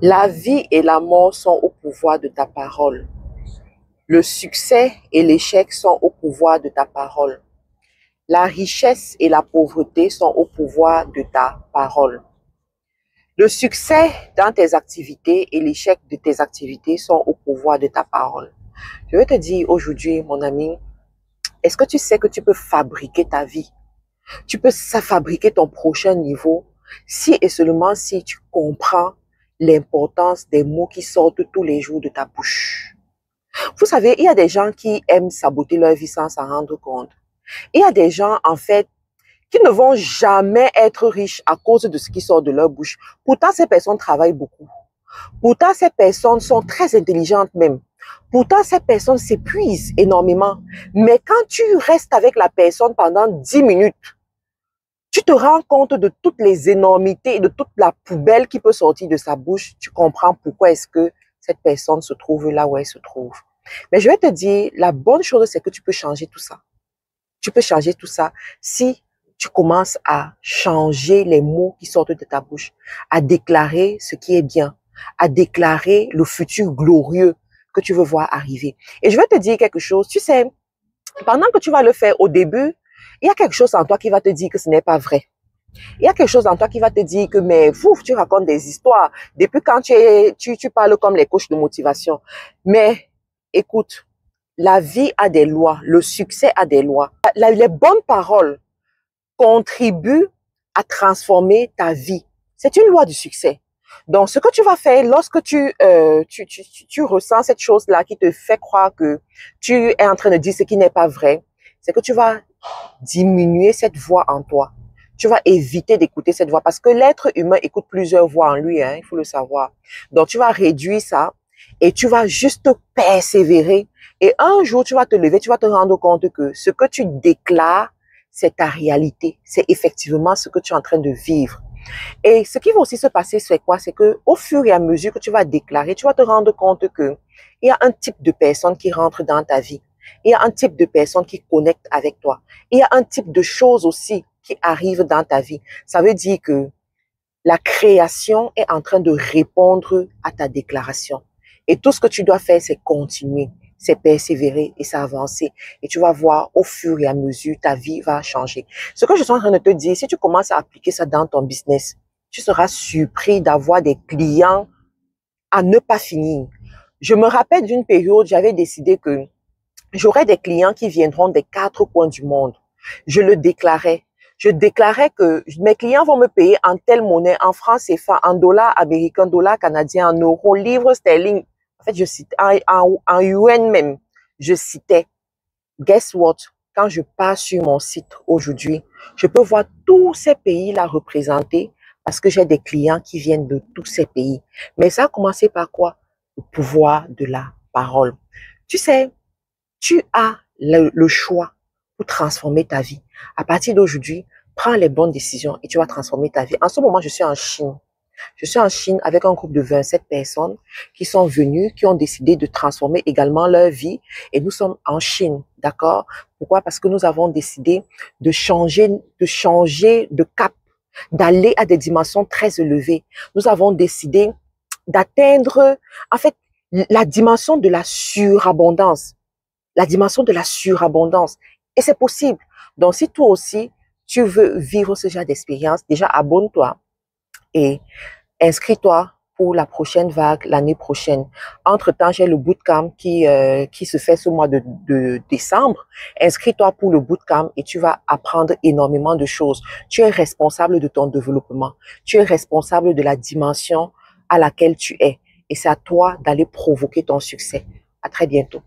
La vie et la mort sont au pouvoir de ta parole. Le succès et l'échec sont au pouvoir de ta parole. La richesse et la pauvreté sont au pouvoir de ta parole. Le succès dans tes activités et l'échec de tes activités sont au pouvoir de ta parole. Je veux te dire aujourd'hui, mon ami, est-ce que tu sais que tu peux fabriquer ta vie? Tu peux fabriquer ton prochain niveau si et seulement si tu comprends l'importance des mots qui sortent tous les jours de ta bouche. Vous savez, il y a des gens qui aiment saboter leur vie sans s'en rendre compte. Il y a des gens, en fait, qui ne vont jamais être riches à cause de ce qui sort de leur bouche. Pourtant, ces personnes travaillent beaucoup. Pourtant, ces personnes sont très intelligentes même. Pourtant, ces personnes s'épuisent énormément. Mais quand tu restes avec la personne pendant 10 minutes, tu te rends compte de toutes les énormités et de toute la poubelle qui peut sortir de sa bouche. Tu comprends pourquoi est-ce que cette personne se trouve là où elle se trouve. Mais je vais te dire, la bonne chose, c'est que tu peux changer tout ça. Tu peux changer tout ça si tu commences à changer les mots qui sortent de ta bouche, à déclarer ce qui est bien, à déclarer le futur glorieux que tu veux voir arriver. Et je vais te dire quelque chose, tu sais, pendant que tu vas le faire au début, il y a quelque chose en toi qui va te dire que ce n'est pas vrai. Il y a quelque chose en toi qui va te dire que, mais vous, tu racontes des histoires. Depuis quand tu parles comme les coachs de motivation. Mais écoute, la vie a des lois, le succès a des lois. Les bonnes paroles contribuent à transformer ta vie. C'est une loi du succès. Donc, ce que tu vas faire lorsque tu ressens cette chose-là qui te fait croire que tu es en train de dire ce qui n'est pas vrai, c'est que tu vas diminuer cette voix en toi. Tu vas éviter d'écouter cette voix parce que l'être humain écoute plusieurs voix en lui, hein, il faut le savoir. Donc, tu vas réduire ça et tu vas juste persévérer. Et un jour, tu vas te lever, tu vas te rendre compte que ce que tu déclares, c'est ta réalité. C'est effectivement ce que tu es en train de vivre. Et ce qui va aussi se passer, c'est quoi? C'est que au fur et à mesure que tu vas déclarer, tu vas te rendre compte que il y a un type de personne qui rentre dans ta vie. Il y a un type de personne qui connecte avec toi. Il y a un type de choses aussi qui arrivent dans ta vie. Ça veut dire que la création est en train de répondre à ta déclaration. Et tout ce que tu dois faire, c'est continuer, c'est persévérer et c'est avancer. Et tu vas voir, au fur et à mesure, ta vie va changer. Ce que je suis en train de te dire, si tu commences à appliquer ça dans ton business, tu seras surpris d'avoir des clients à ne pas finir. Je me rappelle d'une période, j'avais décidé que j'aurais des clients qui viendront des 4 coins du monde. Je le déclarais. Je déclarais que mes clients vont me payer en telle monnaie, en francs CFA, en dollars américains, dollars canadiens, en euros, livres sterling. En fait, je citais, en yuan même, je citais. Guess what? Quand je passe sur mon site aujourd'hui, je peux voir tous ces pays-là représentés parce que j'ai des clients qui viennent de tous ces pays. Mais ça a commencé par quoi? Le pouvoir de la parole. Tu sais, tu as le choix pour transformer ta vie. À partir d'aujourd'hui, prends les bonnes décisions et tu vas transformer ta vie. En ce moment, je suis en Chine. Je suis en Chine avec un groupe de 27 personnes qui sont venues, qui ont décidé de transformer également leur vie. Et nous sommes en Chine, d'accord? Pourquoi? Parce que nous avons décidé de changer de cap, d'aller à des dimensions très élevées. Nous avons décidé d'atteindre, en fait, la dimension de la surabondance. La dimension de la surabondance. Et c'est possible. Donc, si toi aussi, tu veux vivre ce genre d'expérience, déjà abonne-toi et inscris-toi pour la prochaine vague l'année prochaine. Entre-temps, j'ai le bootcamp qui se fait ce mois de décembre. Inscris-toi pour le bootcamp et tu vas apprendre énormément de choses. Tu es responsable de ton développement. Tu es responsable de la dimension à laquelle tu es. Et c'est à toi d'aller provoquer ton succès. À très bientôt.